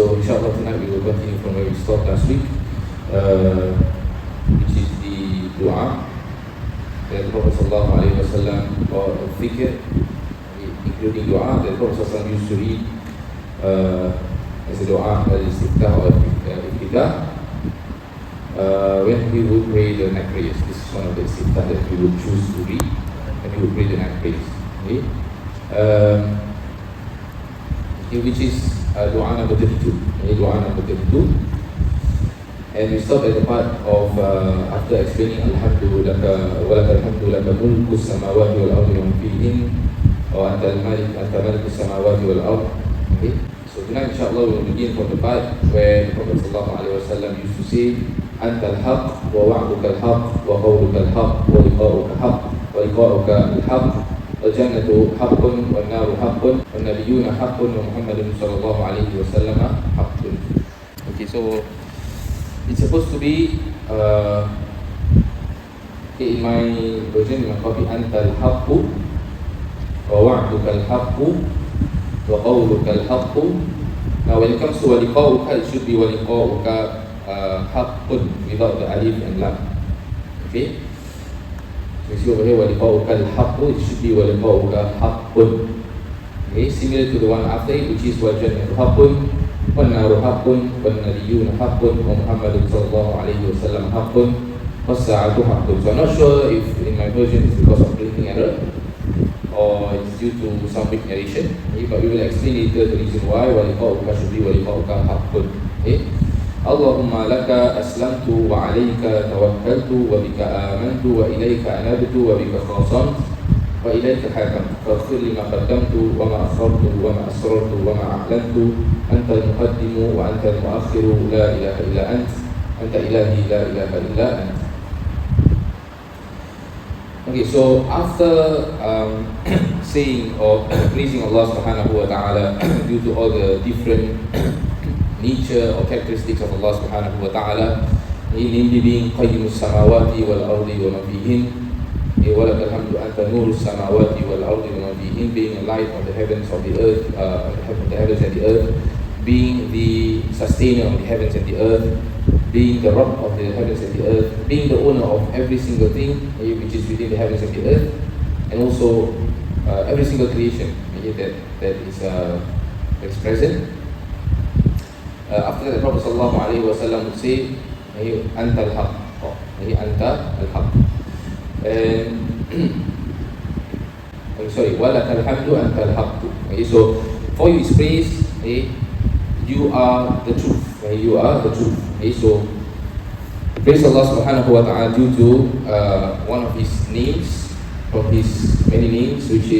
So inshallah tonight we will continue from where we stopped last week, which is the dua that the Prophet sallallahu alaihi wasallam, or dhikr, including dua that the Prophet sallallahu alaihi wasallam used to read as a dua, al-Istiftah or Istiftah, when we would pray the night prayers. This is one of the Istiftah that we would choose to read, and we would pray the night prayers. Which is dua number 32. Dua number 32. And we stop at the part of after explaining Alhamdulillah wa lakal hamdu laka mulku samawati wal ardi wa fihin wa anta maliku samawati wal ardi. Okay. So tonight inshallah we will begin from the part where the Prophet sallallahu alaihi wasallam used to say anta al-haq wa wa'duka al-haq wa qawluka al-haq wa liqa'uka haq wa liqa'uka al-haq الجنة حق والنار حق والنبيون حق ومحمد صلى الله عليه وسلم حق. Okay, so it's supposed to be in my version, in my copy, أنت الحق ووعدك الحق وقولك الحق. Now when it comes to ولقاؤك, it should be ولقاؤك حق without the alif and lam. Okay. You see over here, وَلِقَاؤُكَ الْحَقُّ, it should be وَلِقَاؤُكَ حَقٌّ. Okay, similar to the one after it, which is وَالْجَنَّةُ حَقٌّ وَالنَّارُ حَقٌّ وَالنَّبِيُّونَ حَقٌّ وَمُحَمَّدٌ صَلَّى اللَّهُ عَلَيْهِ وَسَلَّمَ حَقٌّ وَالسَّاعَةُ حَقٌّ. So I'm not sure if in my version it's because of printing error or it's due to some big narration. Okay, but we will explain later the reason why وَلِقَاؤُكَ should be وَلِقَاؤُكَ حَقٌّ. Okay. اللهم لك أسلمت وعليك توكلت وبك آمنت وإليك أنبت وبك خاصمت وإليك حاكمت فاغفر لي ما قدمت وما أخرت وما أسررت وما أعلنت أنت المقدم وأنت المؤخر لا إله إلا أنت أنت إلهي لا إله إلا أنت. Okay, so after saying or praising Allah subhanahu wa ta'ala due to all the different nature or characteristics of Allah subhanahu wa ta'ala, namely being qayyimus samawati wal ardi wa ma fihin, wa lakal hamdu anta nurus samawati wal ardi wa ma fihin, being a light of the heavens of the earth, the heavens and the earth, being the sustainer of the heavens and the earth, being the Rabb of the heavens and the earth, being the owner of every single thing which is within the heavens and the earth, and also every single creation that is present. After that, the Prophet sallallahu alaihi wasallam would say, "Anta al-haq," "Anta al-haq," and sorry, "Wa lakal hamdu anta al-haq." So for you is praise, you are the truth. You are the truth. So praise Allah subhanahu wa ta'ala due to one of His names, from His many names, which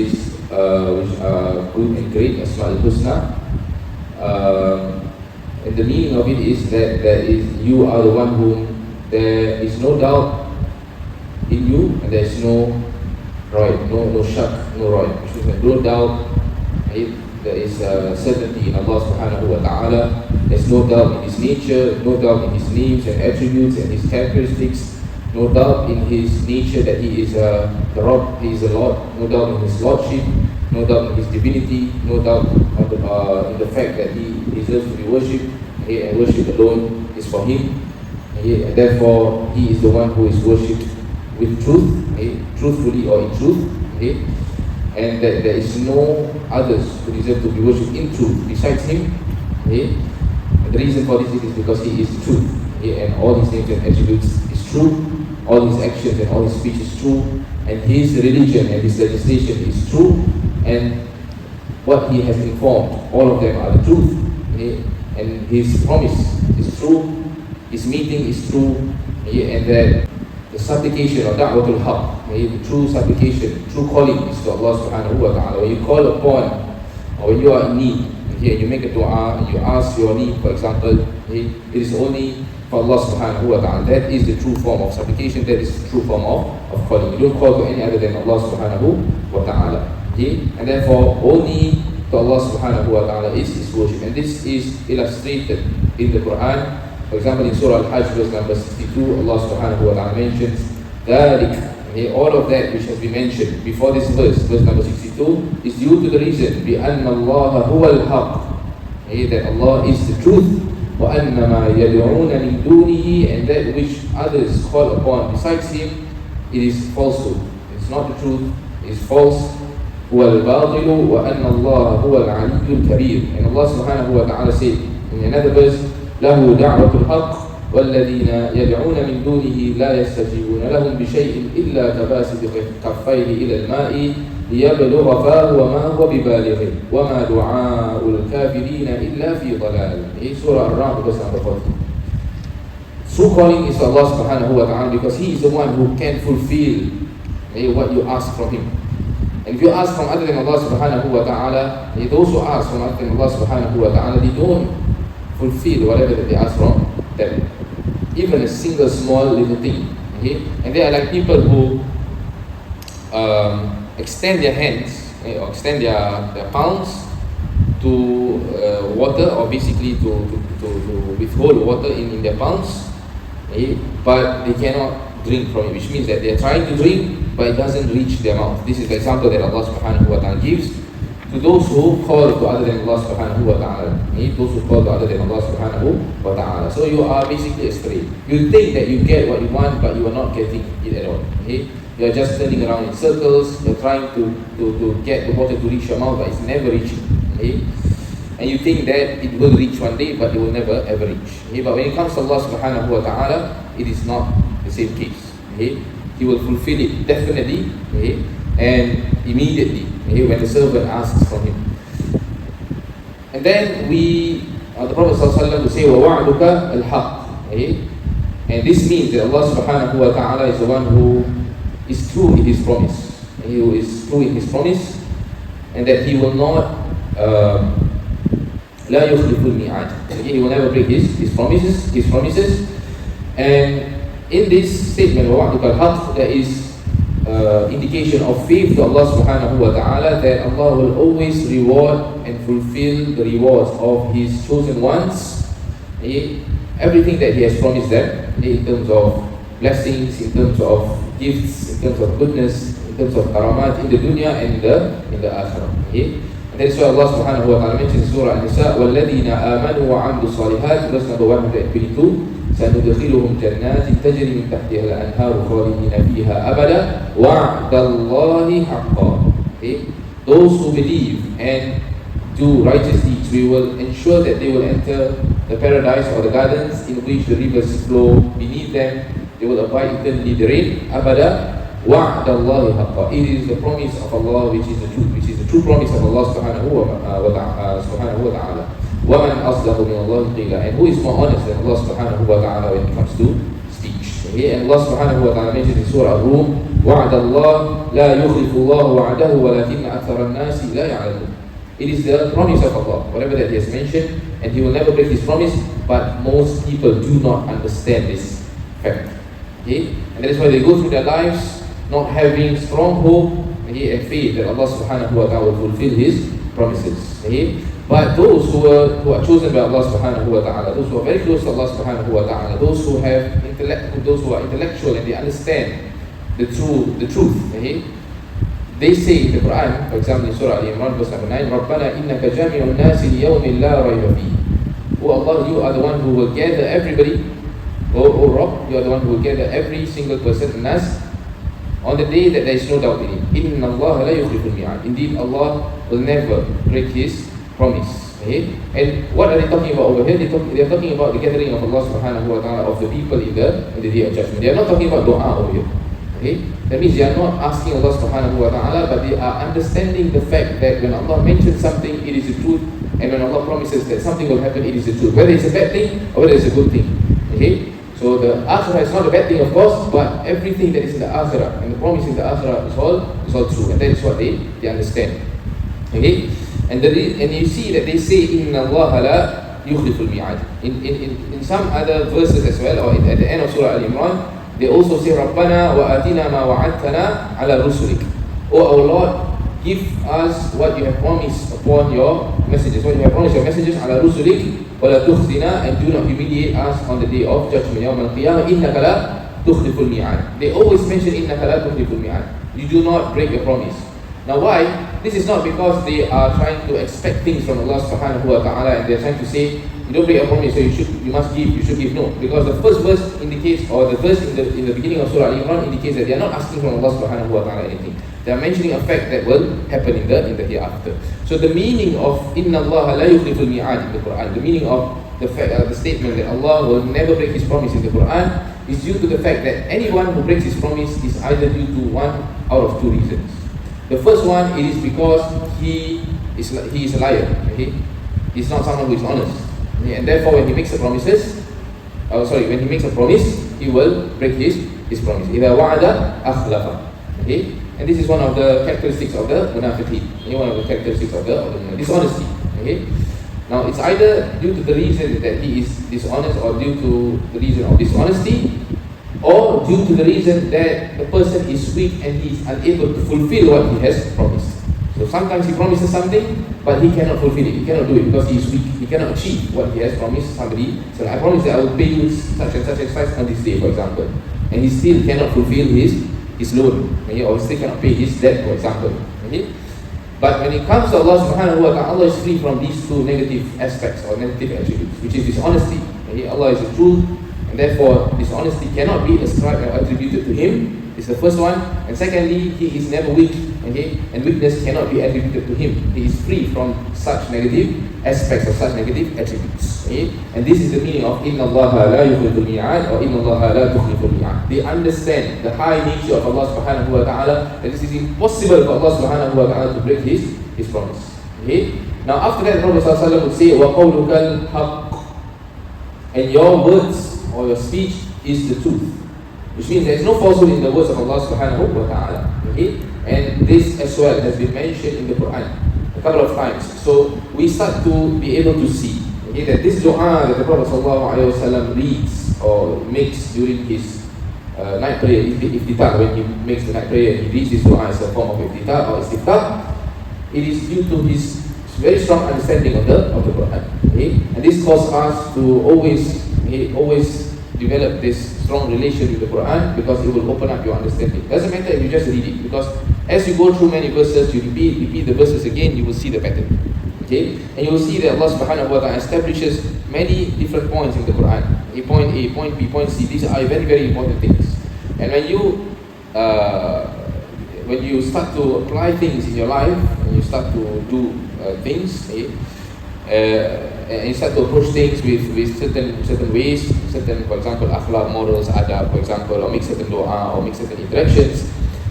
are good and great, Asma'ul Husna. And the meaning of it is that you are the one whom there is no doubt in you, and there is no shak, no roy. Which means no doubt, there is certainty in Allah subhanahu wa ta'ala. There's no doubt in His nature, no doubt in His names and attributes and His characteristics, no doubt in His nature that He is the Rabb, He is the Lord, no doubt in His Lordship, no doubt in His divinity, no doubt in the fact that He deserves to be worshipped, and worship alone is for Him. And therefore, He is the one who is worshipped with truth, truthfully or in truth, and that there is no others who deserve to be worshipped in truth besides Him. And the reason for this is because He is the truth, and all His names and attributes is true, all His actions and all His speech is true, and His religion and His legislation is true, and what He has informed, all of them are the truth, and His promise is true, His meeting is true, and that the supplication or da'watul haq, the true supplication, true calling is to Allah subhanahu wa ta'ala. When you call upon, or when you are in need, you make a dua and you ask your need, for example, it is only for Allah subhanahu wa ta'ala. That is the true form of supplication, that is the true form of calling. You don't call to any other than Allah subhanahu wa ta'ala. And therefore, only to Allah subhanahu wa ta'ala is worship. And this is illustrated in the Quran. For example, in Surah Al-Hajj, verse number 62, Allah subhanahu wa ta'ala mentions ذَلِكَ. All of that which has been mentioned before this verse number 62, is due to the reason بِأَنَّ اللَّهَ هُوَ الْحَقِّ. that Allah is the truth. وَأَنَّ مَا يَدْعُونَ مِن دُونِهِ, and that which others call upon besides Him, it is falsehood. It's not the truth, it is false. هُوَ الْبَاطِلُ وَأَنَّ اللَّهَ هُوَ الْعَلِيُّ الْكَبِيرُ. And Allah subhanahu wa ta'ala said in another verse, لَهُ دَعْوَةُ الْحَقِّ وَالَّذِينَ يَدْعُونَ مِن دُونِهِ لَا يَسْتَجِيبُونَ لَهُم بِشَيْءٍ إِلَّا كَبَاسِطِ كَفَّيْهِ إِلَى الْمَاءِ لِيَبْلُغَ فَاهُ وَمَا هُوَ بِبَالِغِهِ وَمَا دُعَاءُ الْكَافِرِينَ إِلَّا فِي ضَلَالٍ. Surah Al-Ra'd, verse number 40. True calling is Allah subhanahu wa ta'ala, because He is the one who can fulfill what you ask from Him. And if you ask from other than Allah subhanahu wa ta'ala, those who ask from other than Allah subhanahu wa ta'ala, they don't fulfill whatever that they ask from them. Even a single small little thing. And they are like people who extend their hands, or extend their palms to water, or basically to withhold water in their palms, but they cannot drink from it, which means that they are trying to drink, but it doesn't reach their mouth. This is the example that Allah subhanahu wa ta'ala gives to those who call to other than Allah subhanahu wa ta'ala. Those who call to other than Allah subhanahu wa ta'ala. So you are basically astray. You think that you get what you want, but you are not getting it at all. You are just turning around in circles. You are trying to get the water to reach your mouth, but it's never reaching. And you think that it will reach one day, but it will never ever reach. But when it comes to Allah subhanahu wa ta'ala, it is not the same case. He will fulfill it definitely, and immediately, when the servant asks from Him. And then the Prophet ﷺ will say, وَوَعْدُكَ الْحَقِّ. And this means that Allah subhanahu wa ta'ala is the one who is true in His promise. He who is true in His promise, and that He will not لا يخلف الميعاد. He will never break his promises. And in this statement, وَوَعْدُكَ الْحَقِّ, there is indication of faith to Allah subhanahu wa ta'ala, that Allah will always reward and fulfill the rewards of His chosen ones. Everything that He has promised them, in terms of blessings, in terms of gifts, in terms of goodness, in terms of karamat in the dunya and in the akhirah. And that's why Allah subhanahu wa ta'ala mentions in Surah An-Nisa, وَالَّذِينَ آمَنُوا وَعَمِلُوا الصَّالِحَاتِ, verse number 122, سندخلهم جنات تجري من تحتها الأنهار خالدين فيها أبدا وعد الله حقا. Those who believe and do righteous deeds, we will ensure that they will enter the paradise or the gardens in which the rivers flow beneath them. They will abide eternally therein. Abada وعد الله حقا. It is the promise of Allah which is the truth, which is the true promise of Allah subhanahu wa ta'ala. وَمَنْ أَصْدَقُ مِنَ اللَّهِ قِيلًا. And who is more honest than Allah subhanahu wa ta'ala when it comes to speech? And Allah subhanahu wa ta'ala mentions in Surah Ar-Rum, وَعْدَ اللَّهِ لَا يُخْلِفُ اللَّهُ وَعْدَهُ وَلَكِنَّ أَكْثَرَ النَّاسِ لَا يَعْلَمُونَ. It is the promise of Allah, whatever that He has mentioned, and He will never break His promise, but most people do not understand this fact. And that is why they go through their lives not having strong hope and faith that Allah subhanahu wa ta'ala will fulfill His promises. But those who are chosen by Allah subhanahu wa ta'ala, those who are very close to Allah subhanahu wa ta'ala, those who have those who are intellectual and they understand the truth, they say in the Quran, for example in Surah Al-Imran verse number 9, رَبَّنَا إِنَّكَ جَامِعُ النَّاسِ لِيَوْمٍ لَا رَيْبَ فِيهِ. Oh Allah, You are the one who will gather everybody. Oh Rabb, You are the one who will gather every single person in us on the day that there is no doubt in it. إِنَّ اللَّهَ لَا يُخْلِفُ الْمِيعَادِ. Indeed, Allah will never break His promise. And what are they talking about over here? They are talking about the gathering of Allah subhanahu wa ta'ala of the people in the day of judgment. They are not talking about dua over here. That means they are not asking Allah subhanahu wa ta'ala, but they are understanding the fact that when Allah mentions something, it is the truth, and when Allah promises that something will happen, it is the truth, whether it's a bad thing or whether it's a good thing. So the akhirah is not a bad thing, of course, but everything that is in the akhirah and the promise in the akhirah is all true, and that is what they understand. And you see that they say Inna Allah la yukhliful mi'ad. In some other verses as well, or at the end of Surah Al-Imran, they also say Rabbana wa atina ma wa'adtana ala rusulik. Oh our Lord, give us what You have promised upon Your messages. What You have promised Your messages ala rusulik, wa la tukhzina, and do not humiliate us on the day of judgment. Yawm al-qiyamah innaka la tukhliful mi'ad. They always mention innaka la tukhliful mi'ad. You do not break your promise. Now why? this is not because they are trying to expect things from Allah subhanahu wa ta'ala and they're trying to say, you don't break a promise, so you must give, you should give. No, because the first verse indicates, or the verse in the beginning of Surah Al-Imran indicates that they are not asking from Allah subhanahu wa ta'ala anything. They are mentioning a fact that will happen in the hereafter. So the meaning of Inna Allah la yukhliful mi'ad in the Quran, the meaning of the statement that Allah will never break His promise in the Quran is due to the fact that anyone who breaks His promise is either due to one out of two reasons. The first one, it is because he is a liar. Okay? He's not someone who is honest. Okay? And therefore when he makes a promise, he will break his promise. إِذَا وَعَدَ أَخْلَفَ. Okay? And this is one of the characteristics of the munafiqeen. Okay? One of the characteristics of the dishonesty. Okay? Now it's either due to the reason that he is dishonest, or due to the reason of dishonesty, or due to the reason that the person is weak and he is unable to fulfill what he has promised. So sometimes he promises something, but he cannot fulfill it. He cannot do it because he is weak. He cannot achieve what he has promised somebody. So I promise that I will pay you such and such price on this day, for example. And he still cannot fulfill his loan. Okay? Or he still cannot pay his debt, for example. Okay? But when it comes to Allah subhanahu wa ta'ala, Allah is free from these two negative aspects or negative attributes, which is dishonesty. Okay? Allah is the truth, and therefore dishonesty cannot be ascribed or attributed to Him. It's the first one. And secondly, He is never weak, okay? And weakness cannot be attributed to Him. He is free from such negative aspects or such negative attributes. Okay? And this is the meaning of Inna Allaha la yukhliful mi'ad or Inna Allaha la tukhliful mi'ad. They understand the high nature of Allah subhanahu wa ta'ala, that this is impossible for Allah subhanahu wa ta'ala to break His promise. Okay? Now after that, the Prophet sallallahu alaihi wasallam would say, وَقَوْلُكَ الْحَقِّ, and your words or your speech is the truth. Which means there is no falsehood in the words of Allah subhanahu wa ta'ala. Okay? And this as well has been mentioned in the Quran a couple of times. So we start to be able to see, okay, that this dua that the Prophet sallallahu alaihi wasallam reads or makes during his night prayer, Istiftah, when he makes the night prayer, he reads this dua as a form of Istiftah or Istiftah. It is due to his very strong understanding of the Quran. Okay? And this causes us to always develop this strong relation with the Quran, because it will open up your understanding. Doesn't matter if you just read it, because as you go through many verses, you repeat the verses again, you will see the pattern. Okay? And you will see that Allah subhanahu wa ta'ala establishes many different points in the Quran. Point A, point B, point C. These are very, very important things. And when you start to apply things in your life, and you start to do things, and you start to approach things with certain ways, for example, akhlaq, morals, adab, for example, or make certain dua, or make certain interactions,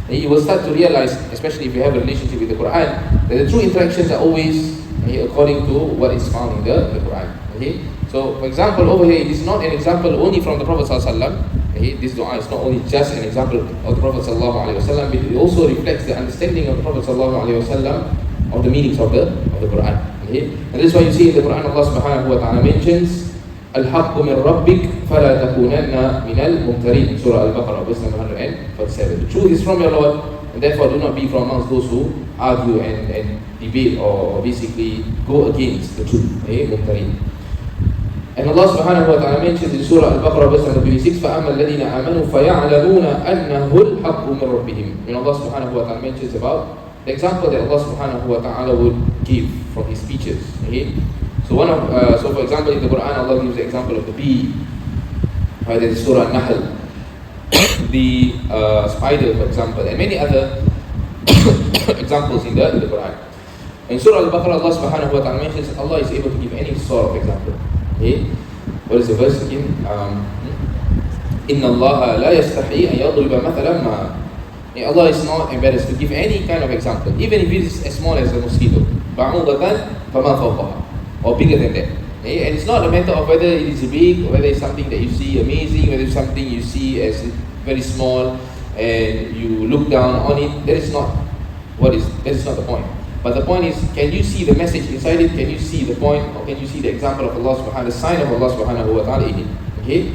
and you will start to realize, especially if you have a relationship with the Quran, that the true interactions are always according to what is found in the Quran. Okay? So, for example, over here, it is not an example only from the Prophet sallallahu alaihi wasallam. Okay? This dua is not only just an example of the Prophet sallallahu alaihi wasallam, but it also reflects the understanding of the Prophet sallallahu alaihi wasallam of the meanings of the Quran. Okay? And this is why you see in the Quran Allah subhanahu wa ta'ala mentions Al-Haqqu min Rabbik fala takunanna minal mumtarin, Surah Al-Baqarah, verse number 147. The truth is from your Lord, and therefore do not be from amongst those who argue and debate or basically go against the truth. Okay? Mumtarin. And Allah subhanahu wa ta'ala mentions in Surah Al-Baqarah, verse number 26, فَأَمَّا الَّذِينَ آمَنُوا فَيَعْلَمُونَ أَنَّهُ الْحَقُّ مِنْ رَبِّهِمْ. And Allah subhanahu wa ta'ala mentions about the example that Allah subhanahu wa ta'ala would give from His speeches. Okay? So for example, in the Quran, Allah gives the example of the bee. That is Surah Nahl. The spider, for example, and many other examples in the Quran. In Surah Al-Baqarah, Allah subhanahu wa ta'ala mentions that Allah is able to give any sort of example. Okay? What is the verse again? Inna Allah la yastahi an yadriba mathalan ma. Allah is not embarrassed to give any kind of example, even if it is as small as a mosquito. Ba'udatan fama fawqaha, or bigger than that. Okay? And it's not a matter of whether it is big, or whether it's something that you see amazing, whether it's something you see as very small and you look down on it. That is not the point. But the point is, can you see the message inside it? Can you see the point, or can you see the example of Allah subhanahu wa ta'ala, the sign of Allah subhanahu wa ta'ala in it? Okay?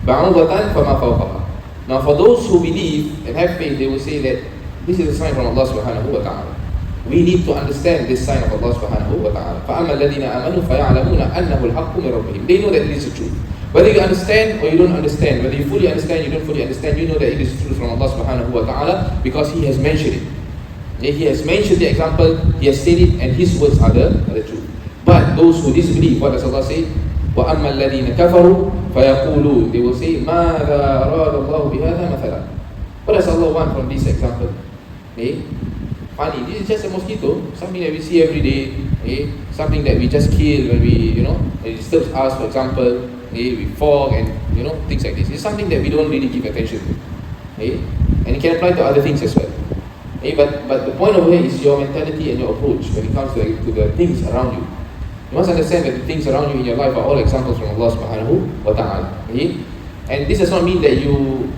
Ba'udatan fama fawqaha. Now for those who believe and have faith, they will say that this is a sign from Allah subhanahu wa ta'ala. We need to understand this sign of Allah subhanahu wa ta'ala. فَأَمَّا الَّذِينَ آمَنُوا فَيَعْلَمُونَ أَنَّهُ الْحَقُّ مِنْ رَبِّهِمْ. They know that it is the truth. Whether you understand or you don't understand, whether you fully understand, you don't fully understand, you know that it is true from Allah subhanahu wa ta'ala, because He has mentioned it. He has mentioned the example, he has said it, and his words are the truth. But those who disbelieve, what does Allah say? وَأَمَّا الَّذِينَ كَفَرُوا فَيَقُولُوا, they will say, مَاذَا أَرَادَ اللَّهُ بِهَذَا مَثَلًا. What does Allah want from this example? Funny, this is just a mosquito, something that we see every day, something that we just kill when we, it disturbs us, for example, we fog and, things like this. It's something that we don't really give attention to, and it can apply to other things as well. But the point over here is your mentality and your approach when it comes to the things around you. You must understand that the things around you in your life are all examples from Allah subhanahu wa ta'ala. And this does not mean that in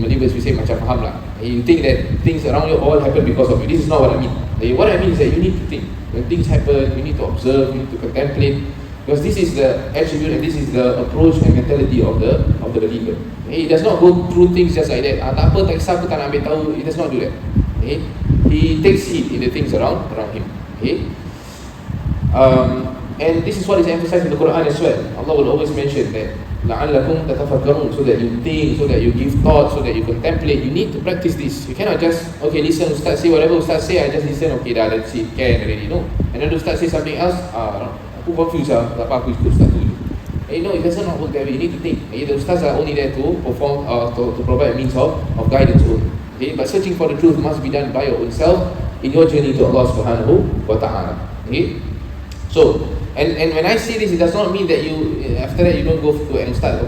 Malay words we say macam faham lah. You think that things around you all happen because of you. This is not what I mean. What I mean is that you need to think. When things happen, you need to observe, you need to contemplate, because this is the attribute and this is the approach and mentality of the believer. He does not go through things just like that. Tak apa, tak kisah, aku tak nak ambil tahu. He does not do that. He takes heed in the things around him. And this is what is emphasized in the Quran as well. Allah will always mention that لَعَلَّكُمْ تَتَفَكَّرُونَ, so that you think, so that you give thought, so that you contemplate. You need to practice this. You cannot just, okay, listen, Ustaz say whatever Ustaz say, I just listen, okay, dah, that's it, can already, no. And then Ustaz say something else, aku confused lah, tak apa aku ikut Ustaz tu. No, it does not work that way. You need to think. The Ustaz are only there to perform, to provide a means of guidance only. But searching for the truth must be done by your own self in your journey to Allah subhanahu wa ta'ala. So, and when I say this, it does not mean that you, after that you don't go to an Ustad.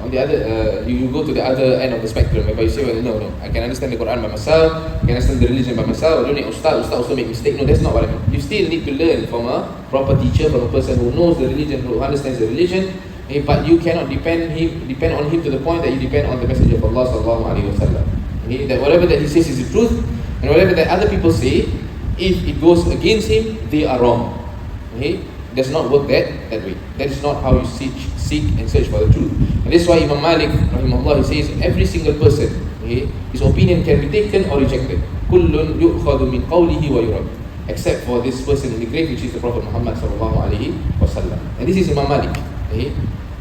On the other, you go to the other end of the spectrum, whereby you say, well, no, I can understand the Quran by myself, I can understand the religion by myself, I don't need Ustad also make mistake. No, that's not what I mean. You still need to learn from a proper teacher, from a person who knows the religion, who understands the religion, but you cannot depend on him to the point that you depend on the Messenger of Allah sallallahu alaihi wasallam. That whatever that he says is the truth, and whatever that other people say, if it goes against him, they are wrong. It does not work that way. That is not how you seek and search for the truth. And that's why Imam Malik rahimahullah, he says every single person, his opinion can be taken or rejected. Kullun yu'khadhu min qawlihi wa yurad, except for this person in the grave, which is the Prophet Muhammad sallallahu alaihi wasallam. And this is Imam Malik.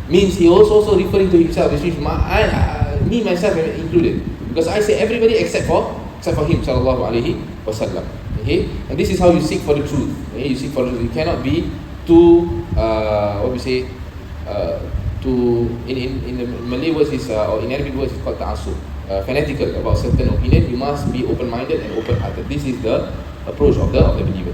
Means he also referring to himself. This means me myself included, because I say everybody except for him sallallahu alaihi wasallam. And this is how you seek for the truth. You seek for the truth. You cannot be too in the Malay words is or in Arabic words is called ta'assub, fanatical about certain opinion. You must be open-minded and open-hearted. This is the approach of the believer.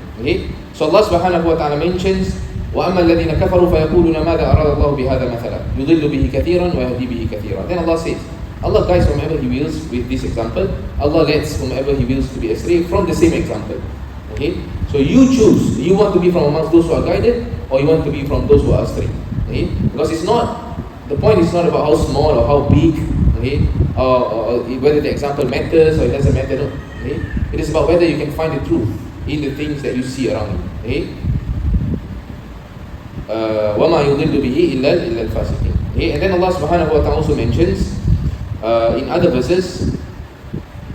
So Allah subhanahu wa ta'ala mentions وَأَمَّا الَّذِينَ كَفَرُوا فَيَقُولُونَ مَاذَا أَرَادَ اللَّهُ بِهَذَا مَثَلًا يُضِلُّ بِهِ كَثِيرًا وَيَهْدِي بِهِ كَثِيرًا. Then Allah says, Allah guides whomever He wills with this example. Allah lets whomever He wills to be astray from the same example. So you choose. You want to be from amongst those who are guided, or you want to be from those who are astray. Because it's not, the point is not about how small or how big, or whether the example matters or it doesn't matter. No. It is about whether you can find the truth in the things that you see around you. وَمَا يُضِلُّ بِهِ إِلَّا الْفَاسِقِينَ. And then Allah subhanahu wa ta'ala also mentions in other verses,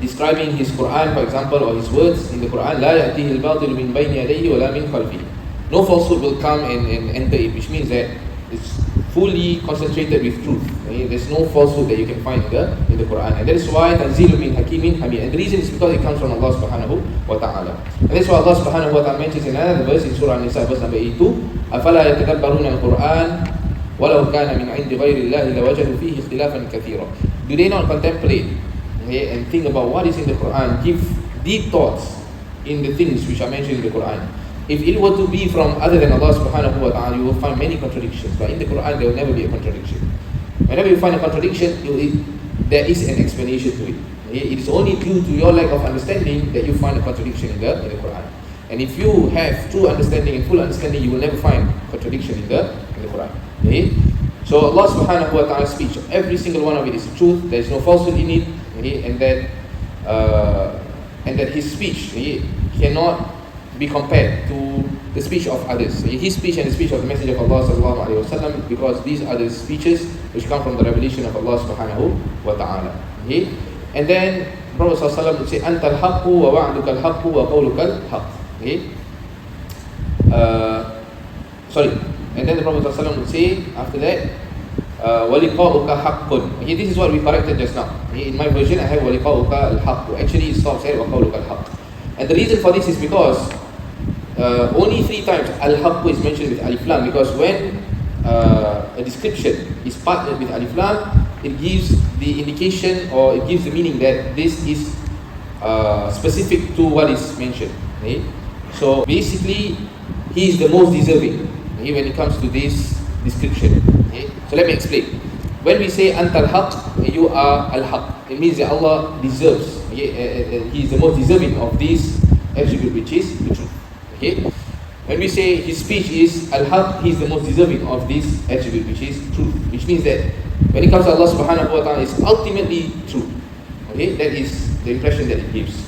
describing His Quran, for example, or His words in the Quran, لَا يَأْتِهِ الْبَاطِلُ مِنْ بَيْنِ يَدَيْهِ وَلَا مِنْ خَلْفِهِ. No falsehood will come and enter it, which means that it's fully concentrated with truth. There's no falsehood that you can find in the Quran. And that is why تَنْزِيلٌ مِنْ حَكِيمٍ حَمِيدٍ. And the reason is because it comes from Allah subhanahu wa ta'ala. And that's why Allah subhanahu wa ta'ala mentions in another verse, in Surah An-Nisa, verse number 82, أَفَلَا يَتَدَبَّرُونَ الْقُرْآنَ وَلَوْ كَانَ مِنْ عِنْدِ غَيْرِ اللَّهِ لَوَجَدُوا فِيهِ اخْتِلَافًا كَثِيرًا. Do they not contemplate and think about what is in the Quran, give deep thoughts in the things which are mentioned in the Quran? If it were to be from other than Allah subhanahu wa ta'ala, you will find many contradictions. But in the Quran, there will never be a contradiction. Whenever you find a contradiction, there is an explanation to it. It is only due to your lack of understanding that you find a contradiction in the Quran. And if you have true understanding and full understanding, you will never find contradiction in the Quran. So Allah subhanahu wa ta'ala's speech, every single one of it is the truth. There is no falsehood in it, and that His speech cannot be compared to the speech of others. His speech and the speech of the Messenger of Allah sallallahu alaihi wasallam, because these are the speeches which come from the revelation of Allah subhanahu wa ta'ala. And then Prophet sallallahu alaihi wasallam would say, "Anta al-haqqu wa wa'duka al-haqqu wa qawluka al-haqq." And then the Prophet sallallahu alaihi wasallam would say after that, وَلِقَاؤُكَ حَقٌّ. Okay, this is what we corrected just now. Okay, in my version I have وَلِقَاؤُكَ الْحَقُّ. Actually it stops here وَقَوْلُكَ الْحَقُّ. And the reason for this is because only 3 times al-haqq is mentioned with alif lam, because when a description is partnered with alif lam, it gives the indication, or it gives the meaning that this is specific to what is mentioned. Okay? So basically, he is the most deserving, okay, when it comes to this description. Okay? So let me explain. When we say anta al-haq, you are al-haq, it means that Allah deserves, okay? He is the most deserving of this attribute, which is the truth. Okay? When we say his speech is al-haq, he is the most deserving of this attribute, which is truth, which means that when it comes to Allah subhanahu wa ta'ala, it's ultimately true. Okay? That is the impression that it gives.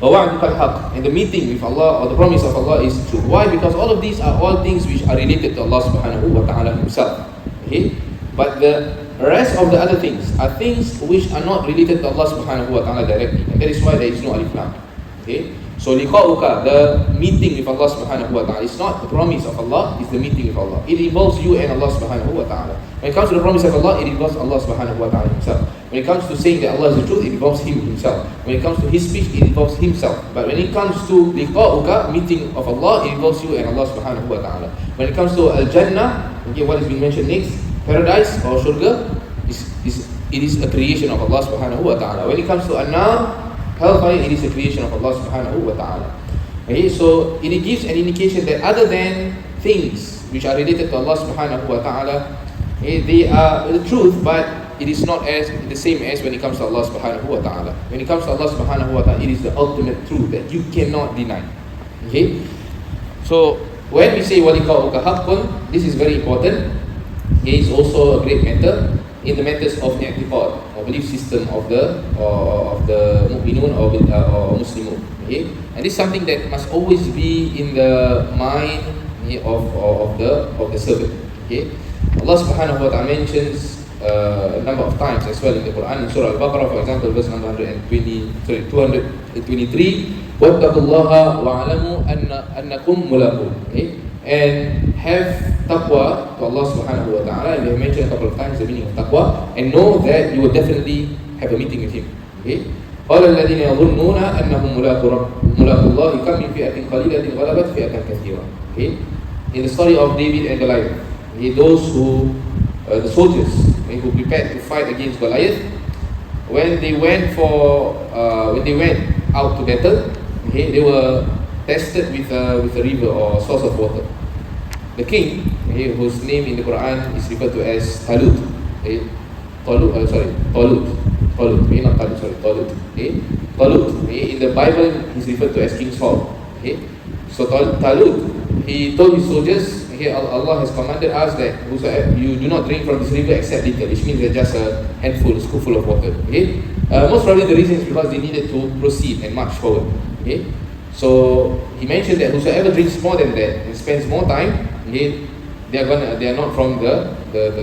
And the meeting with Allah, or the promise of Allah, is true. Why? Because all of these are all things which are related to Allah subhanahu wa ta'ala himself. Okay? But the rest of the other things are things which are not related to Allah subhanahu wa ta'ala directly. And that is why there is no alif lam. Okay? So liqa'uka, the meeting with Allah subhanahu wa ta'ala, is not the promise of Allah, it's the meeting with Allah. It involves you and Allah subhanahu wa ta'ala. When it comes to the promise of Allah, it involves Allah subhanahu wa ta'ala himself. When it comes to saying that Allah is the truth, it involves him himself. When it comes to his speech, it involves himself. But when it comes to liqa'uka, meeting of Allah, it involves you and Allah subhanahu wa ta'ala. When it comes to al-jannah, okay, what is being mentioned next, paradise or shurga, it is a creation of Allah subhanahu wa ta'ala. When it comes to an-nar, hellfire, it is a creation of Allah subhanahu wa ta'ala. Okay, so it gives an indication that other than things which are related to Allah subhanahu wa ta'ala, okay, they are the truth, but it is not as the same as when it comes to Allah subhanahu wa ta'ala. When it comes to Allah subhanahu wa ta'ala, it is the ultimate truth that you cannot deny. Okay, so when we say وَلِقَاؤُكَ حَقٌّ, this is very important. It is also a great matter in the matters of i'tiqad, or belief system of the mu'minun or Muslimun. Okay? And this is something that must always be in the mind, okay, of the servant. Okay? Allah subhanahu wa ta'ala mentions a number of times as well in the Quran, in Surah Al-Baqarah, for example, verse number 223, وَاتَّقُوا اللَّهَ وَاعْلَمُوا أَنَّكُمْ مُلَاقُوهُ. Okay? And have taqwa to Allah subhanahu wa ta'ala, and we have mentioned a couple of times the meaning of taqwa, and know that you will definitely have a meeting with him. Okay? قَالَ الَّذِينَ يَظُنُّونَ أَنَّهُمْ مُلَاقُوا اللَّهِ كَمْ مِنْ فِئَةٍ قَلِيلَةٍ غَلَبَتْ فِئَةً كَثِيرًا. Okay? In the story of David and Goliath, okay, those who, the soldiers, okay, who prepared to fight against Goliath, when they went out to battle, okay, they were tested with a river or source of water. The king, okay, whose name in the Quran is referred to as Talut, okay, Talut, okay, not Talut, sorry, Talut, okay, Talut, okay, in the Bible he's referred to as King Saul, okay. So Talut, he told his soldiers, okay, Allah has commanded us that you do not drink from this river except little, which means that just a handful, a scoopful of water, okay. Most probably the reason is because they needed to proceed and march forward, okay. So he mentioned that whosoever drinks more than that and spends more time, okay, they are not from the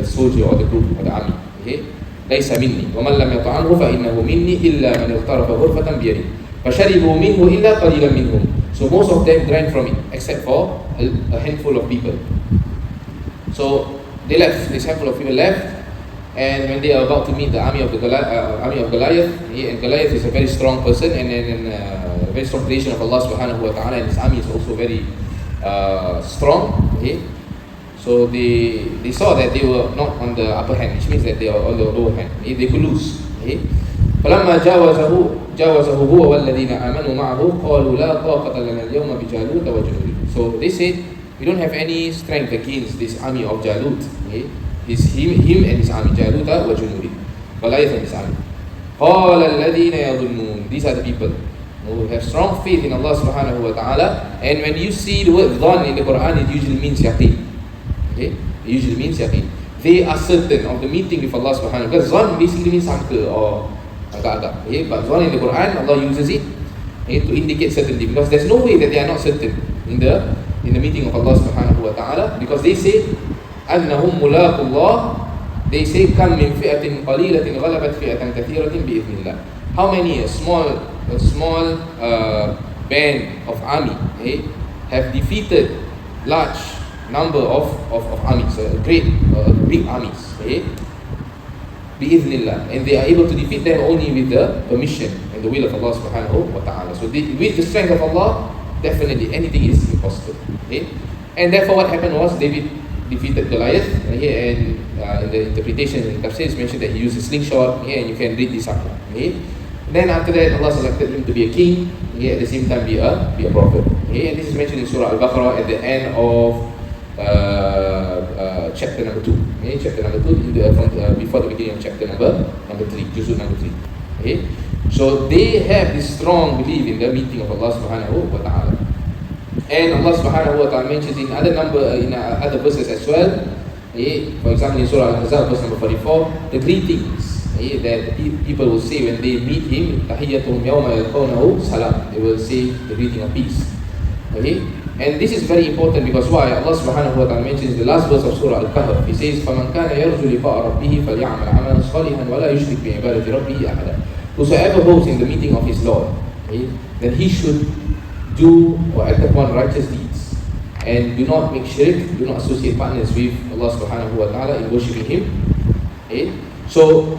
soldier or the group or the army. Okay, ليس مني ومن لم يطعمه فإنه مني إلا من اغترف غرفة بيده فشربوا منه إلا قليلا منهم. So most of them drank from it except for a handful of people. So they left. This handful of people left, and when they are about to meet the army of Goliath, and Goliath is a very strong person and a very strong creation of Allah subhanahu wa ta'ala, and his army is also very strong. Okay, so they saw that they were not on the upper hand, which means that they are on the lower hand. They could lose. Okay, فلما جاوزه هو والذين آمنوا معه قالوا لا طاقة لنا اليوم بجالوت وجنوده. So they said, we don't have any strength against this army of Jalut. Okay, it's him and his army, Jalut wa Junubi, Goliath and his army. قال الذين يظنون, these are the people who have strong faith in Allah subhanahu wa ta'ala. And when you see the word dhan in the Quran, it usually means yaqeen. Okay, it usually means yaqeen. They are certain of the meeting with Allah subhanahu wa ta'ala. Because dhan basically means sangka or agak-agak. Okay, but dhan in the Quran, Allah uses it, okay, to indicate certainty, because there's no way that they are not certain in the meeting of Allah subhanahu wa ta'ala, because they say أنهم ملاقو الله. They say كم من فئة قليلة غلبت فئة كثيرة بإذن الله. How many a small band of army, okay, have defeated large number of armies, big armies, okay? Bi'idhnillah. And they are able to defeat them only with the permission and the will of Allah subhanahu wa ta'ala. So with the strength of Allah, definitely anything is impossible. Okay? And therefore what happened was David defeated Goliath, okay? And in the interpretation in Tafsir it's mentioned that he used a slingshot, okay? And you can read this up. Okay? Then after that Allah selected him to be a king, okay? At the same time be a prophet. Okay? And this is mentioned in Surah Al-Baqarah at the end of chapter number 2. Okay? Chapter number 2 before the beginning of chapter number 3, juzul number 3. Okay? So they have this strong belief in the meeting of Allah subhanahu wa ta'ala. And Allah subhanahu wa ta'ala mentions in other verses as well. Okay? For example in Surah Al-Ahzab verse number 44, the greetings, okay, that people will say when they meet him, tahiyyatuhum yawma yalqawnahu salam. They will say the greeting of peace. Okay? And this is very important because why? Allah subhanahu wa ta'ala mentions the last verse of Surah Al-Kahf. He says, فَمَنْ كَانَ يَرْجُ لِقَاءَ رَبِّهِ فَلْيَعْمَلْ عَمَلًا صَالِحًا وَلَا يُشْرِكْ بِعِبَادَةِ رَبِّهِ أَحَدًا. Whosoever hopes in the meeting of his Lord, okay, then he should do or act upon righteous deeds and do not make shirk, do not associate partners with Allah subhanahu wa ta'ala in worshipping him. Okay? So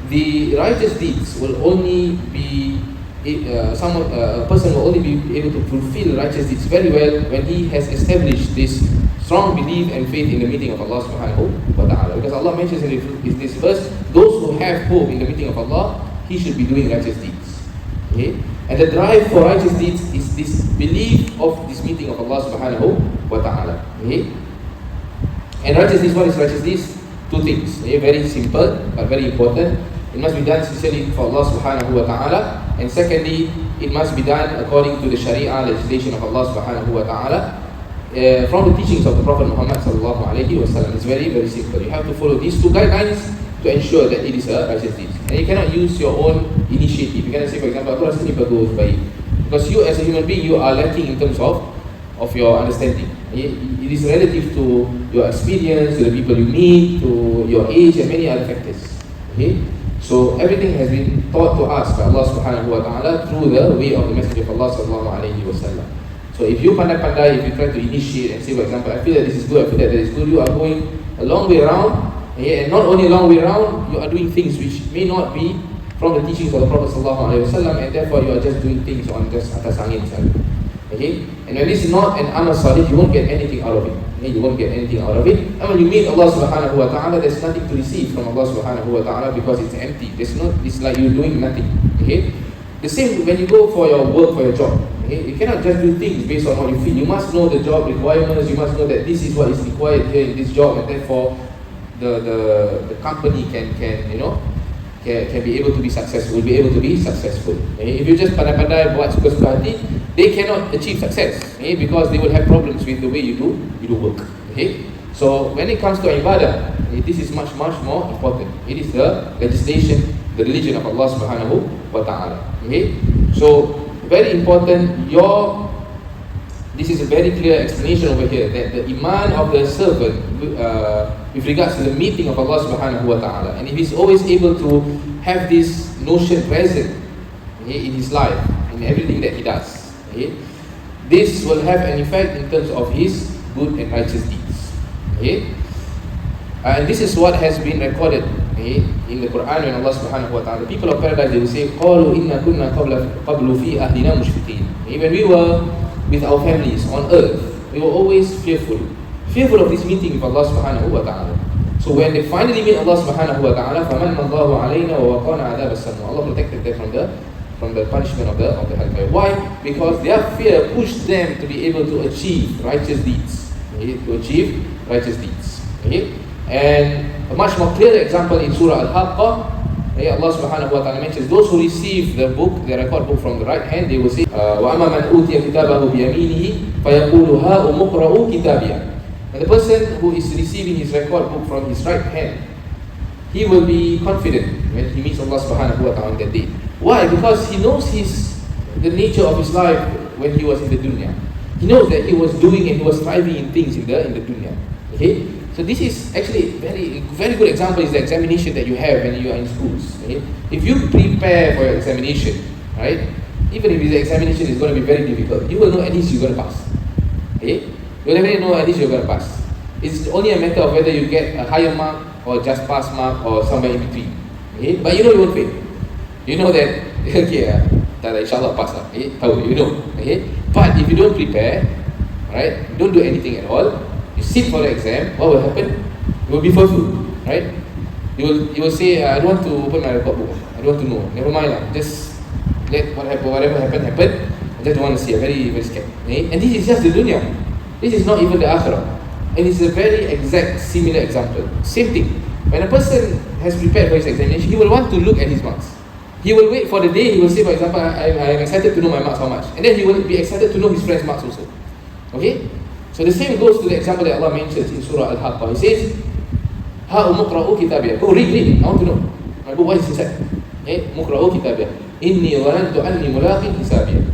the righteous deeds will only be a person will only be able to fulfill righteous deeds very well when he has established this strong belief and faith in the meeting of Allah subhanahu wa ta'ala. Because Allah mentions in this verse, those who have hope in the meeting of Allah, he should be doing righteous deeds. Okay? And the drive for righteous deeds is this belief of this meeting of Allah subhanahu wa ta'ala. Okay? And righteous deeds, what is righteous deeds? Two things. Okay? Very simple but very important. It must be done sincerely for Allah subhanahu wa ta'ala. And secondly, it must be done according to the Sharia legislation of Allah subhanahu wa ta'ala, from the teachings of the Prophet Muhammad sallallahu alayhi wa sallam. It's very, very simple. You have to follow these two guidelines to ensure that it is a righteous deed. And you cannot use your own initiative. You cannot say, for example, aku rasa ni bagus, baik. Because you as a human being, you are lacking in terms of your understanding. It is relative to your experience, to the people you meet, to your age and many other factors. Okay? So everything has been taught to us by Allah subhanahu wa ta'ala through the way of the Messenger of Allah sallallahu alayhi wa sallam. So if you pandai-pandai, if you try to initiate and say, for example, I feel that this is good, I feel that is good, you are going a long way around, and not only a long way around, you are doing things which may not be from the teachings of the Prophet sallallahu alayhi wa sallam, and therefore you are just doing things on just atas angin sahaja. Okay? And when this is not an amal salih, you won't get anything out of it. Okay? You won't get anything out of it. And when you meet Allah subhanahu wa ta'ala, there's nothing to receive from Allah subhanahu wa ta'ala because it's empty. It's like you're doing nothing. Okay? The same when you go for your work, for your job. Okay? You cannot just do things based on what you feel. You must know the job requirements. You must know that this is what is required here in this job, and therefore the company can be able to be successful, will be able to be successful. Okay? If you just pandai-pandai buat suka-suka hati, they cannot achieve success, okay? Because they will have problems with the way you do work. Okay? So when it comes to ibadah, okay, this is much more important. It is the legislation, the religion of Allah subhanahu wa ta'ala. Okay? So very important, this is a very clear explanation over here that the iman of the servant with regards to the meeting of Allah subhanahu wa ta'ala, and if he's always able to have this notion present, okay, in his life, in everything that he does, okay, this will have an effect in terms of his good and righteous deeds. Okay? And this is what has been recorded, okay, in the Quran when Allah subhanahu wa ta'ala, people of paradise, they will say, قَالُوا إِنَّا كُنَّا قَبْلُ فِي أَهْلِنَا مُشْفِقِينَ. When we were with our families on earth, we were always fearful of this meeting with Allah subhanahu wa ta'ala. So when they finally meet Allah subhanahu wa ta'ala, فَمَنَّ اللَّهُ عَلَيْنَا وَوَقَانَا عَذَابَ السَّمُومِ. Allah protected them from the punishment of the hellfire. Why? Because their fear pushed them to be able to achieve righteous deeds. Okay? To achieve righteous deeds. Okay? And a much more clear example in Surah Al-Haqqah, okay, Allah subhanahu wa ta'ala mentions those who receive the book, the record book from the right hand, they will say, وَأَمَّا مَنْ أُوتِيَ كِتَابَهُ بِيَمِينِهِ فَيَقُولُ هَاؤُمُ اقْرَءُوا كِتَابِيَهْ. And the person who is receiving his record book from his right hand, he will be confident when he meets Allah subhanahu wa ta'ala on that day. Why? Because he knows the nature of his life when he was in the dunya. He knows that he was doing and he was striving in things in the dunya. Okay? So this is actually very good example is the examination that you have when you are in schools. Okay? If you prepare for your examination, right? Even if the examination is going to be very difficult, you will know at least you're going to pass. Okay? you'll definitely know at least you're going to pass. It's only a matter of whether you get a higher mark or just pass mark or somewhere in between. Okay? But you know you won't fail. You know that, okay, inshallah pass. Okay? You know. Okay? But if you don't prepare, right, don't do anything at all, you sit for the exam, what will happen? You will be fearful, right? You will say, I don't want to open my report book. I don't want to know. Never mind lah. Just let whatever happen. I just don't want to see. I'm very, very scared. Okay? And this is just the dunya. This is not even the akhirah. And it's a very exact, similar example. Same thing. When a person has prepared for his examination, he will want to look at his marks. He will wait for the day, he will say, for example, I'm excited to know my marks how much. And then he will be excited to know his friend's marks also. Okay? So the same goes to the example that Allah mentions in Surah Al-Haqqah. He says, Ha umuqra'u kitabiyah. Go read. I want to know. My book, what is inside? Okay? Muqra'u kitabiyah. Inni warantu anni mulaqin hisabiyah.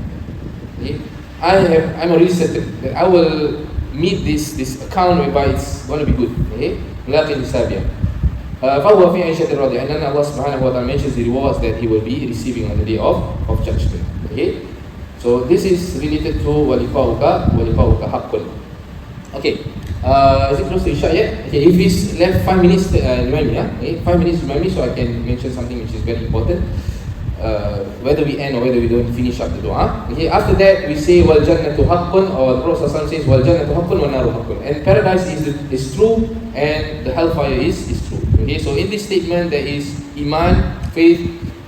Okay? I'm already certain that I will meet this account whereby it's going to be good. Okay? Mulaqin hisabiyah. فَهُوَ فِي عِيشَةٍ رَاضِيَةٍ. And then Allah subhanahu wa ta'ala mentions the rewards that he will be receiving on the day of judgment. Okay? So this is related to وَلِقَاؤُكَ حَقٌّ. Okay. Is it close to Isha yet? Okay, if it's left 5 minutes, remind me. Okay? 5 minutes, remind me so I can mention something which is very important. Whether we end or whether we don't finish up the dua. Okay, after that we say wal jannatu haqqun, or the Prophet says wal jannatu haqqun wa naru haqqun. And paradise is true and the hellfire is true. Okay, so in this statement there is iman, faith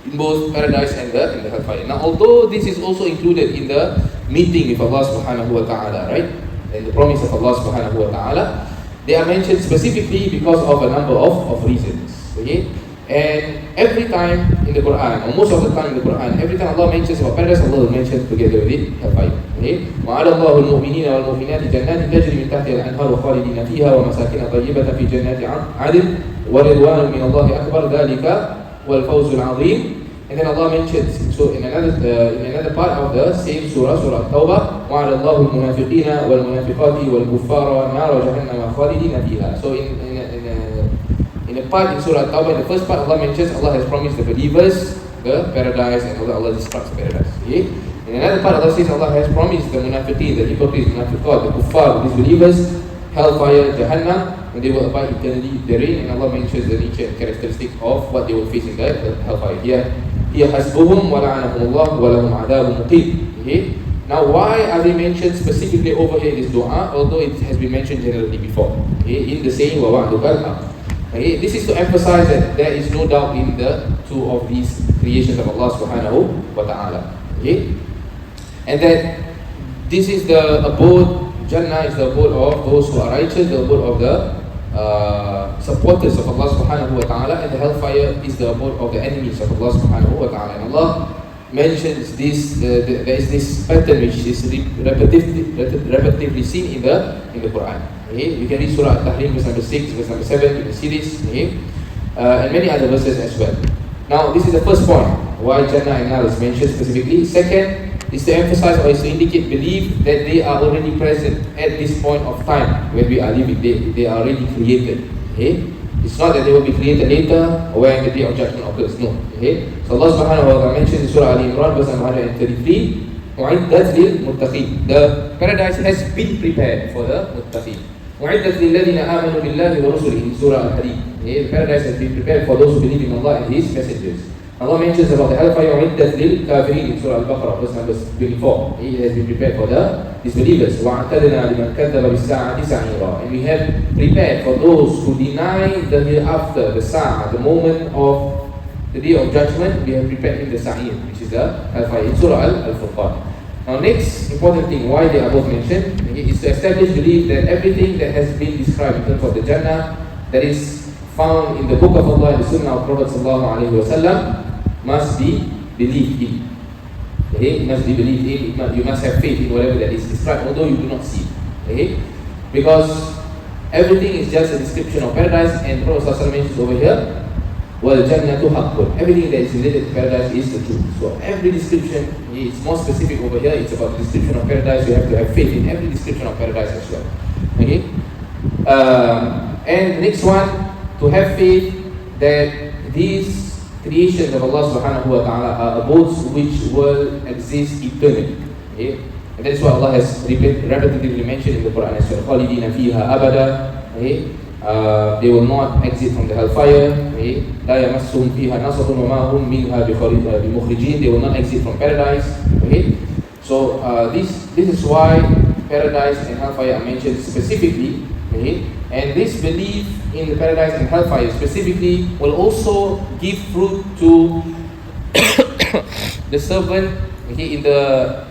in both paradise and the hellfire. Now although this is also included in the meeting with Allah subhanahu wa ta'ala, right? And the promise of Allah subhanahu wa ta'ala, they are mentioned specifically because of a number of reasons. Okay? And every time in the Quran, or most of the time in the Quran, every time Allah mentions about paradise, Allah will mention together with it hellfire. Okay? وَعَلَى اللَّهُ الْمُؤْمِنِينَ وَالْمُؤْمِنَاتِ جَنَّاتٍ تَجْرِي مِنْ تَحْتِهَا الْأَنْهَارُ خَالِدِينَ فِيهَا وَمَسَاكِنَ طَيِّبَةً فِي جَنَّاتِ عَدْنٍ وَرِضْوَانٌ مِنَ اللَّهِ أَكْبَرُ ذَلِكَ وَالْفَوْزُ الْعَظِيمُ. And then Allah mentions, so in another part of the same surah, Surah Tawbah, وَعَلَى اللَّهُ الْمُنَافِقِينَ وَالْمُنَافِقَاتِ وَالْكُفَّارَ نَارَ جَهَنَّمَ خَالِدِينَ فِيهَا. So in a part in Surah Tawbah, in the first part, Allah mentions Allah has promised the believers the paradise, and Allah describes the paradise. Okay? In another part, Allah says Allah has promised the munafiqeen, the hypocrites, the munafiqat, the kuffar, the disbelievers, hellfire, Jahannam, and they will abide eternally therein. And Allah mentions the nature and characteristic of what they will face in the hellfire. Here, حَسْبُهُمْ وَلَعَنَهُمُ اللَّهُ وَلَهُمْ عَذَابٌ مُقِيمٌ. Okay? Now, why are they mentioned specifically over here in this dua, although it has been mentioned generally before? Okay? In the saying, وَوَعْدُكَ الْحَقُّ. Okay? This is to emphasize that there is no doubt in the two of these creations of Allah subhanahu wa ta'ala. Okay? And that this is the abode, Jannah is the abode of those who are righteous, the abode of the supporters of Allah subhanahu wa ta'ala, and the hellfire is the abode of the enemies of Allah subhanahu wa ta'ala. And Allah mentions this, there is this pattern which is repetitively seen in the Quran. Okay? You can read Surah Al-Tahrim verse number 6, verse number 7 in the series, okay? And many other verses as well. Now this is the first point, why Jannah and Nar is mentioned specifically. Second is to emphasize or is to indicate belief that they are already present at this point of time when we are living. They are already created. Okay? It's not that they will be created later or when the day of judgment occurs. No. Okay? So Allah subhanahu wa ta'ala mentions in Surah Al-Imran verse 133, وَعِدَّتْ لِلْمُتَّقِينَ. The paradise has been prepared for the muttaqin. وَعِدَّتْ لِلَّذِينَ آمَنُوا بِاللَّهِ وَرُسُلِهِ in Surah Al-Hadid. Okay? The paradise has been prepared for those who believe in Allah and His messengers. Allah mentions about the hellfire وَعِدَّتْ لِلْكَافِرِينَ in Surah Al-Baqarah verse number 24. It has been prepared for the disbelievers. وَعَتَدْنَا لِمَنْ كَذَّبَ بِالسَّاعَةِ سَعِيرًا. And we have prepared for those who deny the hereafter, the sa'ah, the moment of the day of judgment. We have prepared in the sa'ir, which is the hellfire in Surah Al-Furqan. Now next important thing, why they are both mentioned, is to establish belief that everything that has been described in terms of the Jannah, that is found in the book of Allah and the Sunnah of Prophet sallallahu alaihi wasallam, must be believed in. Okay? It must be believed in. You must have faith in whatever that is described, although you do not see. Okay? Because everything is just a description of paradise, and Prophet ﷺ mentions over here, وَالْجَنَّةُ حَقٌّ. Everything that is related to paradise is the truth. So every description, it's more specific over here, it's about the description of paradise. You have to have faith in every description of paradise as well. Okay? And the next one, to have faith that these creations of Allah subhanahu wa ta'ala are abodes which will exist eternally. Okay? And that is what Allah has repetitively mentioned in the Quran as well. خَالِدِينَ فِيهَا أَبَدًا. Okay? They will not exit from the hellfire. Okay? لَا يَمَسُّهُمْ فِيهَا نَصَبٌ وَمَا هُمْ مِنْهَا بِمُخْرِجِينَ. They will not exit from paradise. Okay? So this is why paradise and hellfire are mentioned specifically. Okay? And this belief in the paradise and hellfire specifically will also give fruit to the servant, okay, in the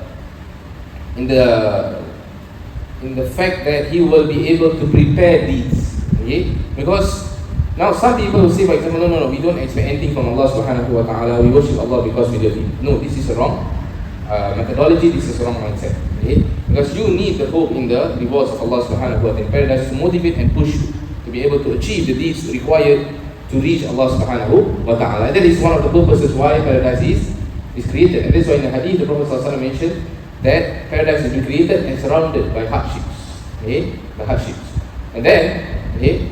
fact that he will be able to prepare deeds. Okay? Because now some people will say, for example, no, we don't expect anything from Allah subhanahu wa ta'ala, we worship Allah because we love Him. No, this is a wrong methodology, this is a wrong mindset. Okay? Because you need the hope in the rewards of Allah subhanahu wa ta'ala in paradise to motivate and push you to be able to achieve the deeds required to reach Allah subhanahu wa ta'ala. And that is one of the purposes why paradise is created. And that's why in the hadith the Prophet ﷺ mentioned that paradise has been created and surrounded by hardships. Okay? By hardships. And then, okay,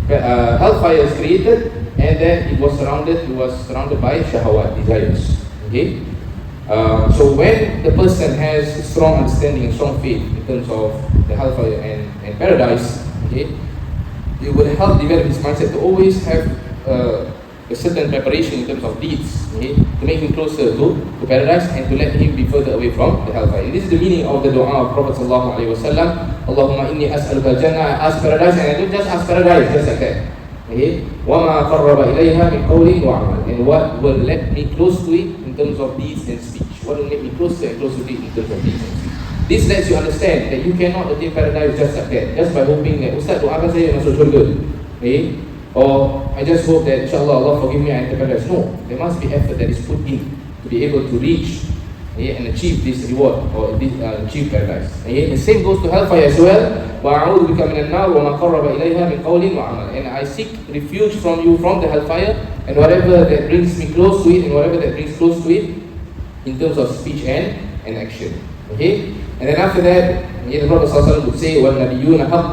hellfire is created and then it was surrounded by shahawat, desires. Okay? So when the person has strong understanding and strong faith in terms of the hellfire and paradise, okay, it will help develop his mindset to always have a certain preparation in terms of deeds, okay, to make him closer to paradise and to let him be further away from the hellfire. And this is the meaning of the dua of Prophet sallallahu alaihi wasallam. Allahumma inni as'aluka al-jannah. I ask paradise, and I don't just ask paradise just like that. Okay, وَمَا قَرَّبَ إِلَيْهَا مِنْ قَوْلٍ وَعَمَلٍ. And what will let me close to it in terms of deeds and speech. What will make me closer and closer to it in terms of deeds and speech. This lets you understand that you cannot attain paradise just like that, just by hoping that Ustaz doakan saya masuk syurga. Okay? Or I just hope that insyaAllah Allah forgive me, I enter paradise. No, there must be effort that is put in to be able to reach, okay, and achieve this reward or achieve paradise. Okay? The same goes to hellfire as well. وَأَعُوذُ بِكَ مِنَ النَّارِ وَمَا قَرَّبَ إِلَيْهَا مِنْ قَوْلٍ وَعَمَلٍ. And I seek refuge from you from the hellfire and whatever that brings me close to it and whatever that brings close to it in terms of speech and action. Okay? And then after that, the Prophet ﷺ would say, وَالنَّبِيُّونَ حَقٌّ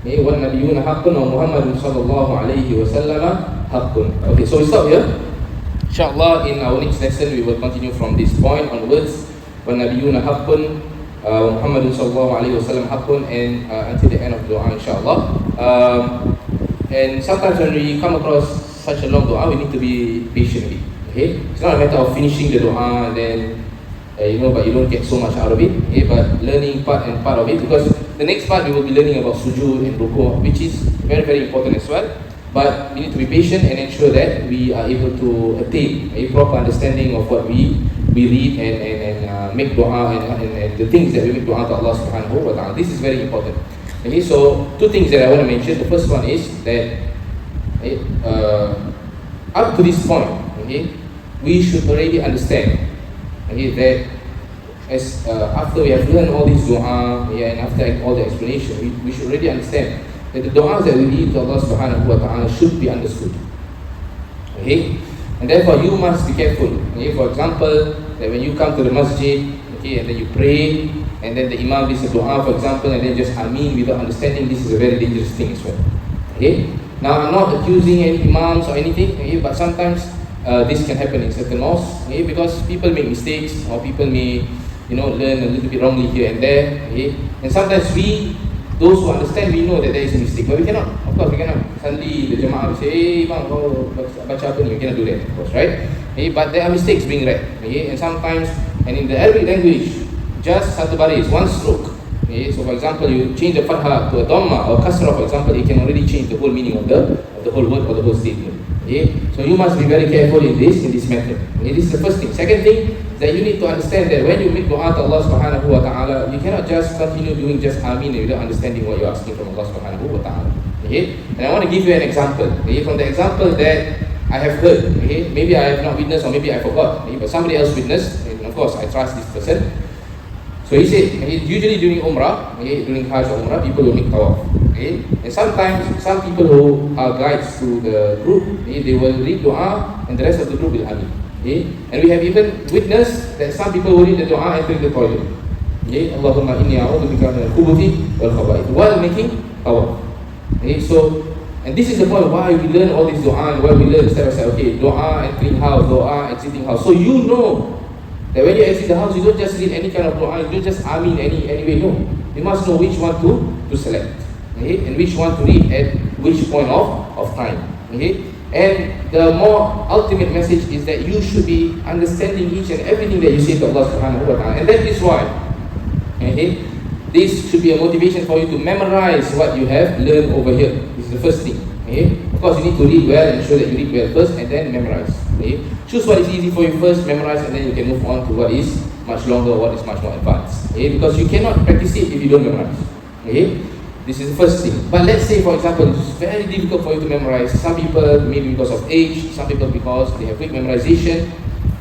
وَالنَّبِيُّونَ حَقٌّ وَمُحَمَّدٌ صَلَّى اللَّهُ عَلَيْهِ وَسَلَّمَ حَقٌّ. Okay, so we stop here. Inshallah, in our next lesson, we will continue from this point onwards. وَالنَّبِيُّونَ حَقٌّ وَمُحَمَّدٌ صَلَّى اللَّهُ عَلَيْهِ وَسَلَّمَ حَقٌّ, and until the end of the dua, inshallah. And sometimes when we come across such a long dua, we need to be patient with it. Okay? It's not a matter of finishing the dua and then but you don't get so much out of it. Okay? But learning part of it, because the next part we will be learning about sujood and ruku', which is very, very important as well. But we need to be patient and ensure that we are able to attain a proper understanding of what we read and make dua and the things that we make dua to Allah subhanahu wa ta'ala. This is very important. Okay, so two things that I want to mention. The first one is that up to this point, okay, we should already understand, okay, that as after we have learned all these dua, and after all the explanation, we should already understand that the du'as that we read to Allah subhanahu wa ta'ala should be understood. Okay? And therefore you must be careful. Okay? For example, that when you come to the masjid, okay, and then you pray, and then the imam reads a dua, for example, and then just ameen without understanding, this is a very dangerous thing as well. Okay? Now I'm not accusing any imams or anything, okay, but sometimes this can happen in certain mosques, okay, because people make mistakes or people may learn a little bit wrongly here and there, okay? And sometimes those who understand, we know that there is a mistake, but we cannot, of course we cannot suddenly the jama'ah will say, hey imam, kau baca apa ni? We cannot do that, of course, right? Okay, but there are mistakes being read, okay? And sometimes, and in the Arabic language, just satu baris, one stroke, okay? So for example, you change the fatha to a dhamma or kasra, for example, it can already change the whole meaning of the whole word or the whole statement. Okay? So you must be very careful in this method. Okay? This is the first thing. Second thing, that you need to understand that when you make dua to Allah subhanahu wa ta'ala, you cannot just continue doing just ameen without understanding what you're asking from Allah subhanahu wa ta'ala. Okay? And I want to give you an example. Okay? From the example that I have heard, okay? Maybe I have not witnessed or maybe I forgot, okay? But somebody else witnessed, and of course I trust this person. So he said, okay, usually during Umrah, okay, during Hajj or Umrah, people will make tawaf. Okay? And sometimes some people who are guides to the group, okay, they will read dua and the rest of the group will ameen. Okay? And we have even witnessed that some people will read the dua entering the toilet. Okay? Allahumma inni a'udzubika min al-khubuthi wal khaba'ith, while making tawaf. Okay? So, and this is the point why we learn all this dua and why we learn step by step. Okay, dua entering house, dua exiting house. So you know That when you exit the house, you don't just read any kind of dua, you don't just amin any way, no. You must know which one to select, okay? And which one to read at which point of time, okay? And the more ultimate message is that you should be understanding each and everything that you say to Allah subhanahu wa ta'ala. And that is why, okay, this should be a motivation for you to memorize what you have learned over here. This is the first thing, okay? Of course, you need to read well and ensure that you read well first and then memorize, okay? Choose what is easy for you first, memorize, and then you can move on to what is much longer, what is much more advanced, okay? Because you cannot practice it if you don't memorize, okay? This is the first thing. But let's say, for example, it's very difficult for you to memorize. Some people, maybe because of age, some people because they have quick memorization.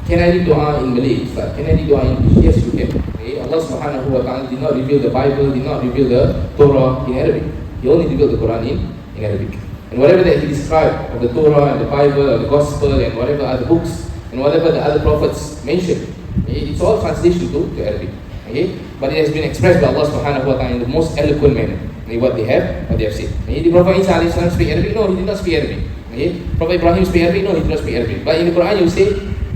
Can I read dua in Malay? Can I read dua in English? Yes, you can. Okay? Allah subhanahu wa ta'ala did not reveal the Bible, did not reveal the Torah in Arabic. He only revealed the Quran in Arabic. And whatever that he described of the Torah and the Bible or the Gospel and whatever other books and whatever the other prophets mentioned, okay? It's all translation to Arabic. Okay? But it has been expressed by Allah subhanahu wa ta'ala in the most eloquent manner. What they have said. The Prophet Isa alayhi salam speak Arabic? No, he did not speak Arabic. Okay? Prophet Ibrahim speak Arabic? No, he did not speak Arabic. But in the Quran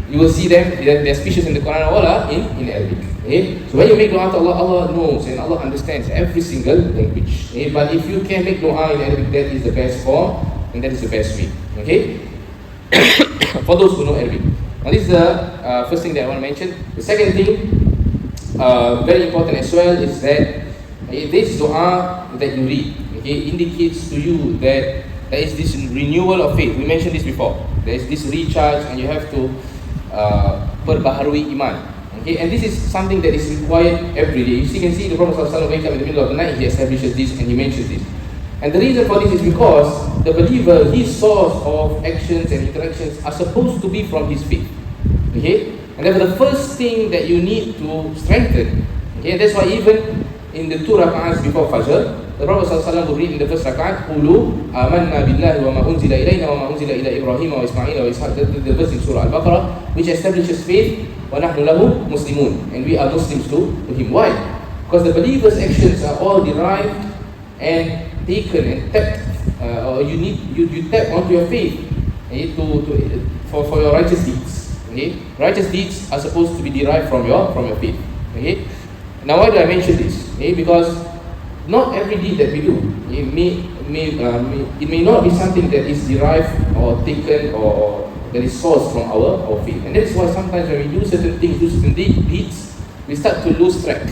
you will see them, their speeches in the Quran all are in Arabic. Okay? So when you make dua to Allah, Allah knows and Allah understands every single language. Okay? But if you can make dua in Arabic, that is the best form and that is the best way. Okay? For those who know Arabic. Now this is the first thing that I want to mention. The second thing, very important as well, is that this dua that you read, okay, indicates to you that there is this renewal of faith. We mentioned this before. There is this recharge and you have to perbaharui iman. Okay, and this is something that is required every day. You can see the Prophet ﷺ wake up in the middle of the night, he establishes this and he mentions this. And the reason for this is because the believer, his source of actions and interactions are supposed to be from his faith. Okay, and therefore the first thing that you need to strengthen, okay, that's why even in the 2 rak'ahs before Fajr, the Prophet ﷺ would read in the first rak'ah, Qulu amanna billahi wa ma unzila ilayna wa ma unzila ila Ibrahim wa Ismail wa Ishaq, the verse in Surah Al-Baqarah, which establishes faith, wa nahnu lahu muslimun, and we are Muslims to him. Why? Because the believer's actions are all derived and taken and tapped, or you tap onto your faith, okay, for your righteous deeds. Okay? Righteous deeds are supposed to be derived from your faith. Okay? Now why do I mention this? Okay? Because not every deed that we do, it may not be something that is derived or taken or that is sourced from our faith. And that's why sometimes when we do certain things, do certain deeds, we start to lose track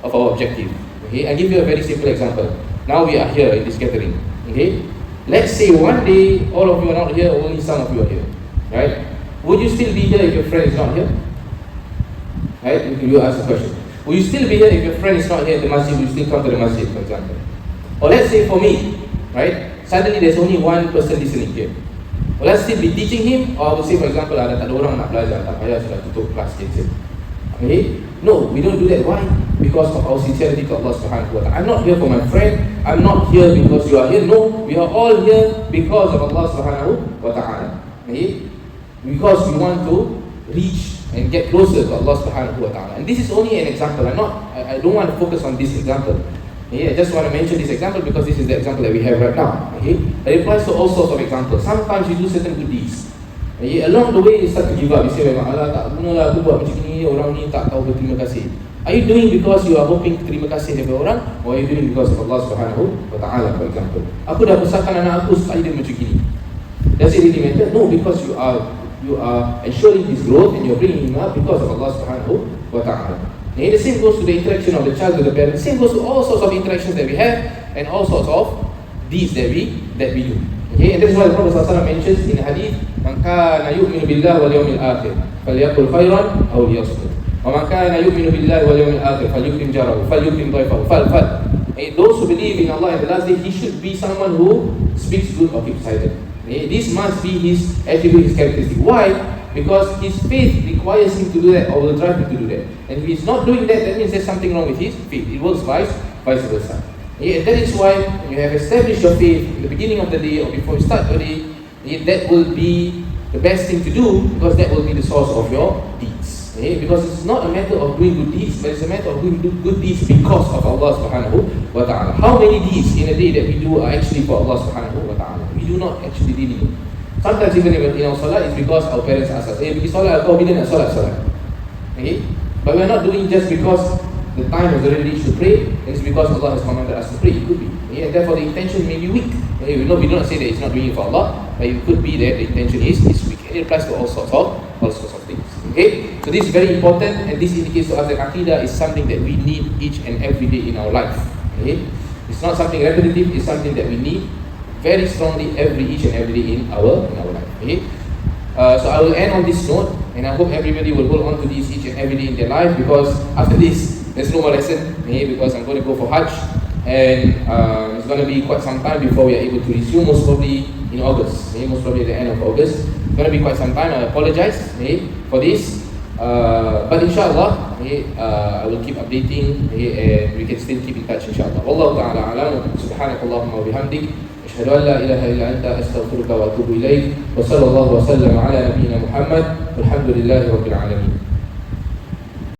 of our objective. Okay? I'll give you a very simple example. Now we are here in this gathering. Okay? Let's say one day all of you are not here, only some of you are here. Right? Would you still be here if your friend is not here? Right? You ask the question. Will you still be here if your friend is not here at the masjid? Will you still come to the masjid, for example? Or let's say for me, right? Suddenly there's only one person listening here. Will I still be teaching him? Or I will say, for example, tak ada orang nak belajar, tak payah sudah tutup kelas cancel. Okay? No, we don't do that. Why? Because of our sincerity to Allah subhanahu wa ta'ala. I'm not here for my friend. I'm not here because you are here. No, we are all here because of Allah subhanahu wa ta'ala. Okay? Because we want to reach and get closer to Allah subhanahu wa ta'ala. And this is only an example. I don't want to focus on this example. Okay? I just want to mention this example because this is the example that we have right now. Okay? It applies to all sorts of examples. Sometimes you do certain good deeds. Okay? Along the way you start to give up. You say, Allah tak gunalah aku buat macam ni, orang ni tak tahu berterima kasih. Are you doing because you are hoping terima kasih daripada orang, or are you doing because of Allah subhanahu wa ta'ala, for example? Aku dah besarkan anak aku supaya dia macam gini. Does it really matter? No, because you are ensuring his growth and you're bringing him up because of Allah subhanahu wa ta'ala. And the same goes to the interaction of the child with the parent. The same goes to all sorts of interactions that we have and all sorts of deeds that we do. Okay, and that's why the Prophet ﷺ mentions in the hadith, Man kana yu'minu billahi wal yawmil akhir falyaqul khairan aw liyasmut. Wa man kana yu'minu billahi wal yawmil akhir falyukrim jarahu falyukrim dhayfahu fal. Those who believe in Allah and the last day, he should be someone who speaks good or keeps silent. This must be his attribute, his characteristic. Why? Because his faith requires him to do that, or will drive him to do that. And if he's not doing that, that means there's something wrong with his faith. It works vice versa. And that is why when you have established your faith in the beginning of the day or before you start your day, that will be the best thing to do, because that will be the source of your deeds. Because it's not a matter of doing good deeds, but it's a matter of doing good deeds because of Allah subhanahu wa ta'ala. How many deeds in a day that we do are actually for Allah subhanahu wa ta'ala? We do not actually really know. Sometimes even in our solat, it's because our parents ask us, pergi solat, kau bila nak solat? Okay? But we're not doing just because the time has already reached to pray, and it's because Allah has commanded us to pray. It could be. Okay? And therefore the intention may be weak. Okay? We do not say that it's not doing it for Allah, but it could be that the intention is weak. And it applies to all sorts of things. Okay? So this is very important, and this indicates to us that Aqidah is something that we need each and every day in our life. Okay? It's not something repetitive, it's something that we need very strongly each and every day in our life. Okay? So I will end on this note, and I hope everybody will hold on to this each and every day in their life, because after this there's no more lesson, okay? Because I'm going to go for Hajj, and it's going to be quite some time before we are able to resume, most probably in August, okay? Most probably at the end of August. It's going to be quite some time. I apologize, okay, for this, but inshallah, okay, I will keep updating, okay, and we can still keep in touch inshallah. Wallahu ta'ala alam. Subhanakallahumma wa bihamdik, أشهد أن لا إله إلا أنت أستغفرك وأتوب إليك وصلى الله وسلم على نبينا محمد والحمد لله رب العالمين.